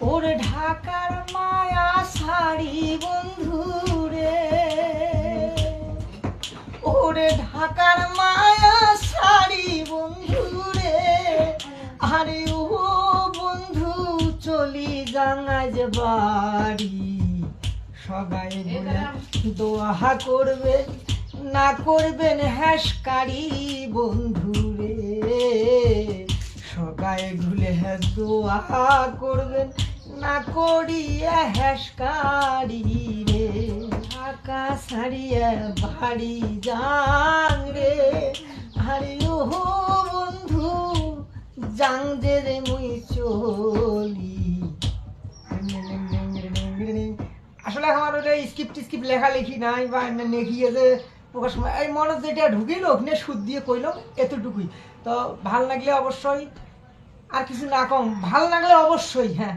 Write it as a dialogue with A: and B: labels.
A: ওরে ঢাকার মায়া শাড়ি বন্ধু রে, ওরে ঢাকার মায়া শাড়ি বন্ধু রে, আরে ও বন্ধু চলি জাঙ্গাজ বাড়ি, সবাই বলে দোয়া করবেন না করবেন হ্যাসকারি বন্ধু রে, সবাই ভুলে দোয়া করবেন না করিয়া হ্যাসকারি রে, ঢাকা ছাড়িয়া বাড়ি যাং রে, আরে ও বন্ধু যাং যে রে মুই চলি। আসলে আমার ওটা স্ক্রিপ্ট লেখালেখি নাই বা লিখিয়ে যে প্রকাশ, এই মনে যেটা ঢুকিল ওখানে সুদ দিয়ে কইলাম এতটুকুই। তো ভাল লাগলে অবশ্যই, আর কিছু না কম, ভাল লাগলে অবশ্যই, হ্যাঁ